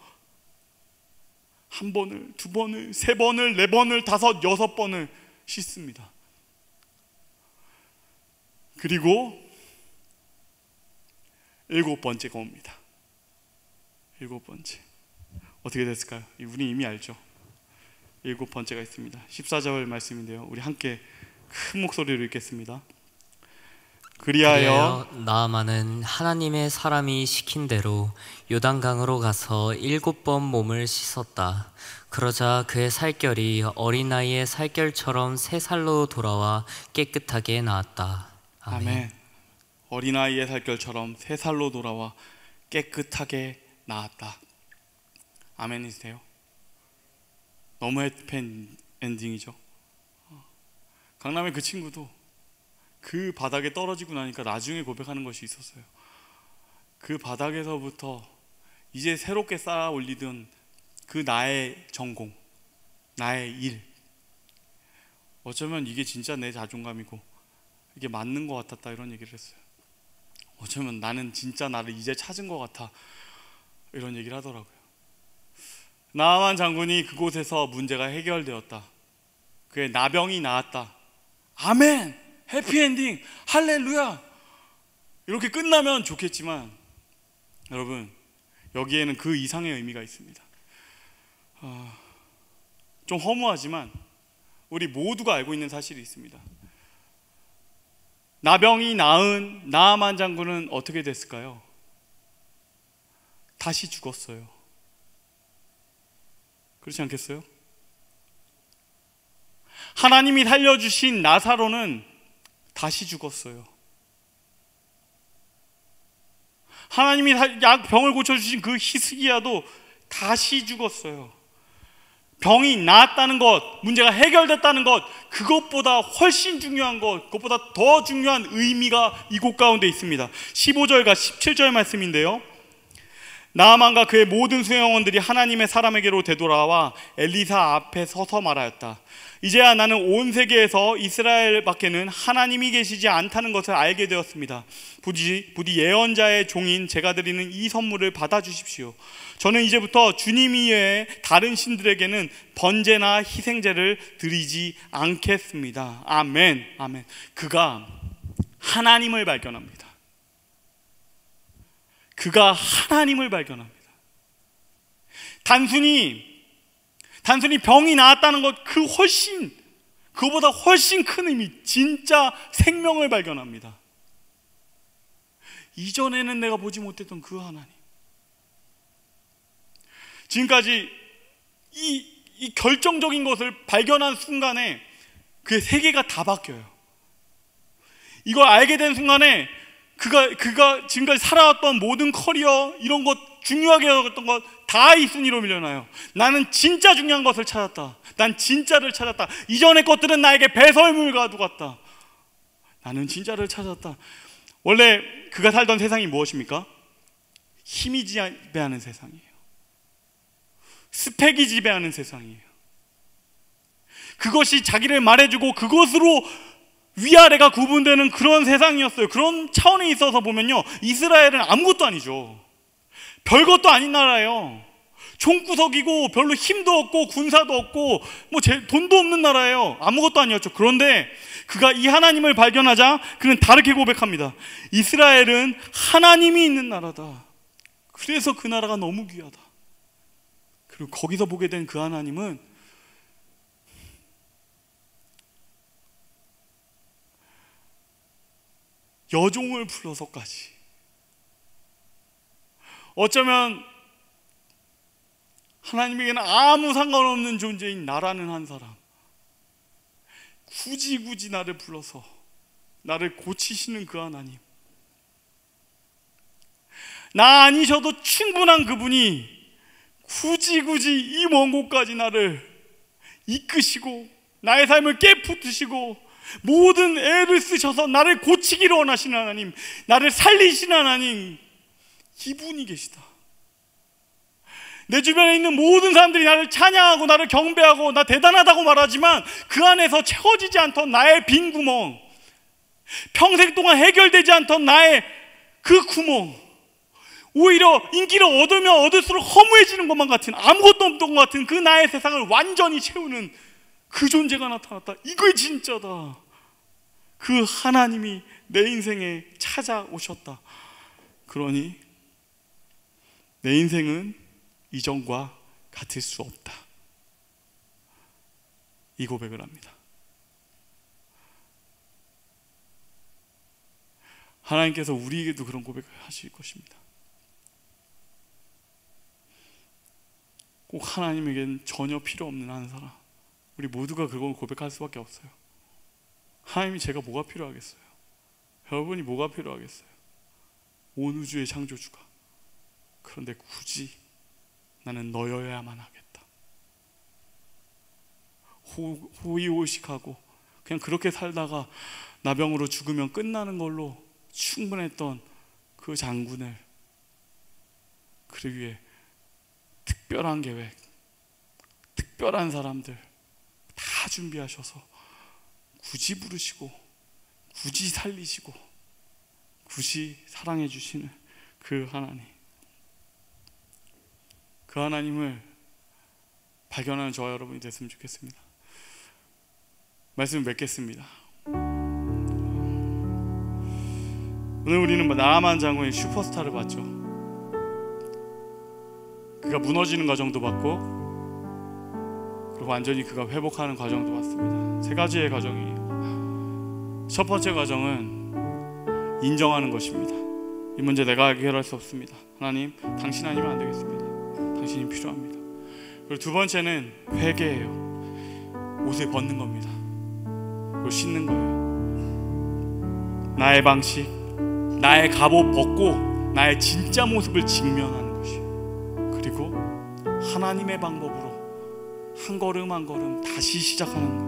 한 번을, 두 번을, 세 번을, 네 번을, 다섯, 여섯 번을 씻습니다. 그리고 일곱 번째가 옵니다. 일곱 번째 어떻게 됐을까요? 우리 이미 알죠. 일곱 번째가 있습니다. 14절 말씀인데요, 우리 함께 큰 목소리로 읽겠습니다. 그리하여 나아만은 하나님의 사람이 시킨 대로 요단강으로 가서 7번 몸을 씻었다. 그러자 그의 살결이 어린 아이의 살결처럼 새 살로 돌아와 깨끗하게 나았다. 아멘. 어린 아이의 살결처럼 새 살로 돌아와 깨끗하게 나았다. 아멘이세요? 너무 해피 엔딩이죠. 강남의 그 친구도 그 바닥에 떨어지고 나니까 나중에 고백하는 것이 있었어요. 그 바닥에서부터 이제 새롭게 쌓아 올리던 그 나의 전공, 나의 일, 어쩌면 이게 진짜 내 자존감이고 이게 맞는 것 같았다, 이런 얘기를 했어요. 어쩌면 나는 진짜 나를 이제 찾은 것 같아, 이런 얘기를 하더라고요. 나아만 장군이 그곳에서 문제가 해결되었다. 그의 나병이 나았다. 아멘! 해피엔딩! 할렐루야! 이렇게 끝나면 좋겠지만 여러분, 여기에는 그 이상의 의미가 있습니다. 좀 허무하지만 우리 모두가 알고 있는 사실이 있습니다. 나병이 나은 나아만 장군은 어떻게 됐을까요? 다시 죽었어요. 그렇지 않겠어요? 하나님이 살려주신 나사로는 다시 죽었어요. 하나님이 병을 고쳐주신 그 히스기야도 다시 죽었어요. 병이 나았다는 것, 문제가 해결됐다는 것, 그것보다 훨씬 중요한 것, 그것보다 더 중요한 의미가 이곳 가운데 있습니다. 15절과 17절 말씀인데요, 나아만과 그의 모든 수행원들이 하나님의 사람에게로 되돌아와 엘리사 앞에 서서 말하였다. 이제야 나는 온 세계에서 이스라엘 밖에는 하나님이 계시지 않다는 것을 알게 되었습니다. 부디 예언자의 종인 제가 드리는 이 선물을 받아주십시오. 저는 이제부터 주님 이외에 다른 신들에게는 번제나 희생제를 드리지 않겠습니다. 아멘. 아멘. 그가 하나님을 발견합니다. 그가 하나님을 발견합니다. 단순히 병이 나았다는 것 그보다 훨씬 큰 의미, 진짜 생명을 발견합니다. 이전에는 내가 보지 못했던 그 하나님. 지금까지 이 결정적인 것을 발견한 순간에 그의 세계가 다 바뀌어요. 이걸 알게 된 순간에 그가 지금까지 살아왔던 모든 커리어, 이런 것, 중요하게 여겼던 것 다 이순위로 밀려나요. 나는 진짜 중요한 것을 찾았다. 난 진짜를 찾았다. 이전의 것들은 나에게 배설물 가져갔다. 나는 진짜를 찾았다. 원래 그가 살던 세상이 무엇입니까? 힘이 지배하는 세상이에요. 스펙이 지배하는 세상이에요. 그것이 자기를 말해주고 그것으로 위아래가 구분되는 그런 세상이었어요. 그런 차원에 있어서 보면요, 이스라엘은 아무것도 아니죠. 별것도 아닌 나라예요. 총구석이고 별로 힘도 없고 군사도 없고 돈도 없는 나라예요. 아무것도 아니었죠. 그런데 그가 이 하나님을 발견하자 그는 다르게 고백합니다. 이스라엘은 하나님이 있는 나라다. 그래서 그 나라가 너무 귀하다. 그리고 거기서 보게 된 그 하나님은 여종을 불러서까지, 어쩌면 하나님에게는 아무 상관없는 존재인 나라는 한 사람, 굳이 나를 불러서 나를 고치시는 그 하나님, 나 아니셔도 충분한 그분이 굳이 이 먼 곳까지 나를 이끄시고 나의 삶을 깨부수시고 모든 애를 쓰셔서 나를 고치기를 원하시는 하나님, 나를 살리시는 하나님, 이분이 계시다. 내 주변에 있는 모든 사람들이 나를 찬양하고 나를 경배하고 나 대단하다고 말하지만 그 안에서 채워지지 않던 나의 빈 구멍, 평생 동안 해결되지 않던 나의 그 구멍, 오히려 인기를 얻으면 얻을수록 허무해지는 것만 같은, 아무것도 없던 것 같은 그 나의 세상을 완전히 채우는 그 존재가 나타났다. 이거 진짜다. 그 하나님이 내 인생에 찾아오셨다. 그러니 내 인생은 이전과 같을 수 없다. 이 고백을 합니다. 하나님께서 우리에게도 그런 고백을 하실 것입니다. 꼭 하나님에게는 전혀 필요 없는 한 사람, 우리 모두가 그걸 고백할 수밖에 없어요. 하나님이 제가 뭐가 필요하겠어요? 여러분이 뭐가 필요하겠어요? 온 우주의 창조주가. 그런데 굳이 나는 너여야만 하겠다. 호의호식하고 그냥 그렇게 살다가 나병으로 죽으면 끝나는 걸로 충분했던 그 장군을, 그를 위해 특별한 계획, 특별한 사람들 다 준비하셔서 굳이 부르시고 굳이 살리시고 굳이 사랑해 주시는 그 하나님, 그 하나님을 발견하는 저와 여러분이 됐으면 좋겠습니다. 말씀을 맺겠습니다. 오늘 우리는 나아만 장군의 슈퍼스타를 봤죠. 그가 무너지는 과정도 봤고, 그리고 완전히 그가 회복하는 과정도 봤습니다. 세 가지의 과정이에요. 첫 번째 과정은 인정하는 것입니다. 이 문제 내가 해결할 수 없습니다. 하나님, 당신 아니면 안 되겠습니다. 당신이 필요합니다. 그리고 두 번째는 회개예요. 옷을 벗는 겁니다. 그리고 씻는 거예요. 나의 방식, 나의 갑옷 벗고 나의 진짜 모습을 직면하는 것이에요. 그리고 하나님의 방법으로 한 걸음 한 걸음 다시 시작하는 것.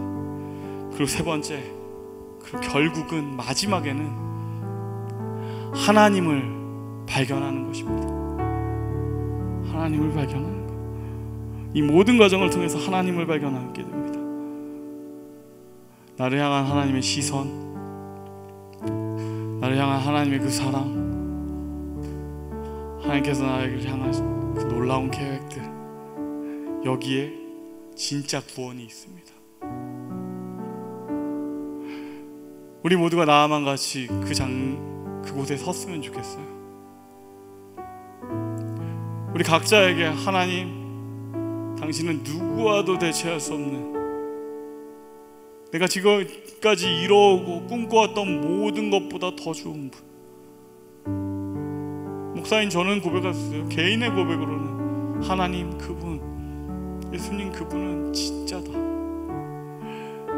그리고 세 번째, 그리고 결국은 마지막에는 하나님을 발견하는 것입니다. 하나님을 발견하는 것. 이 모든 과정을 통해서 하나님을 발견하게 됩니다. 나를 향한 하나님의 시선, 나를 향한 하나님의 그 사랑, 하나님께서 나를 향한 그 놀라운 계획들, 여기에 진짜 구원이 있습니다. 우리 모두가 나아만 같이 그곳에 섰으면 좋겠어요. 우리 각자에게 하나님, 당신은 누구와도 대체할 수 없는, 내가 지금까지 이뤄오고 꿈꿔왔던 모든 것보다 더 좋은 분. 목사인 저는 고백했어요. 개인의 고백으로는 하나님 그분, 예수님 그분은 진짜다.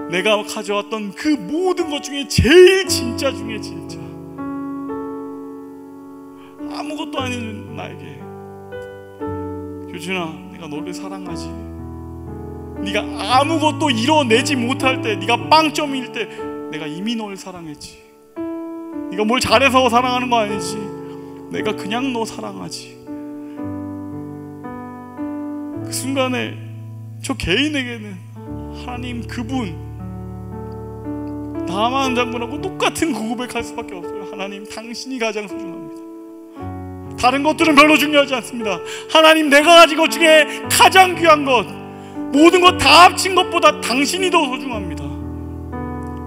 내가 가져왔던 그 모든 것 중에 제일 진짜 중에 진짜, 아무것도 아닌 나에게 유진아, 내가 너를 사랑하지. 네가 아무것도 이뤄내지 못할 때, 네가 빵점일 때 내가 이미 널 사랑했지. 네가 뭘 잘해서 사랑하는 거 아니지. 내가 그냥 너 사랑하지. 그 순간에 저 개인에게는 하나님 그분, 나만 장군하고 똑같은 고백할 수밖에 없어요. 하나님 당신이 가장 소중합니다. 다른 것들은 별로 중요하지 않습니다. 하나님, 내가 가진 것 중에 가장 귀한 것, 모든 것 다 합친 것보다 당신이 더 소중합니다.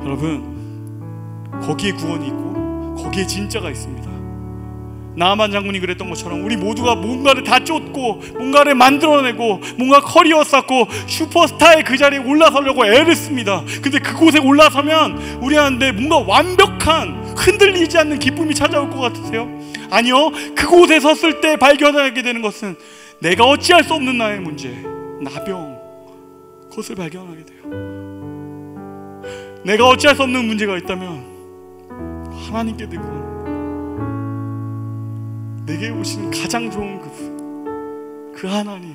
여러분, 거기에 구원이 있고 거기에 진짜가 있습니다. 나아만 장군이 그랬던 것처럼 우리 모두가 뭔가를 다 쫓고 뭔가를 만들어내고 뭔가 커리어 쌓고 슈퍼스타의 그 자리에 올라서려고 애를 씁니다. 근데 그곳에 올라서면 우리한테 뭔가 완벽한, 흔들리지 않는 기쁨이 찾아올 것 같으세요? 아니요, 그곳에 섰을 때 발견하게 되는 것은 내가 어찌할 수 없는 나의 문제, 나병, 그것을 발견하게 돼요. 내가 어찌할 수 없는 문제가 있다면 하나님께 드리고 내게 오시는 가장 좋은 그분, 그 하나님,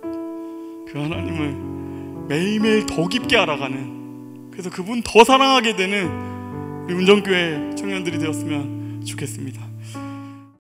그 하나님을 매일매일 더 깊게 알아가는, 그래서 그분 더 사랑하게 되는 우리 운정교회 청년들이 되었으면 좋겠습니다.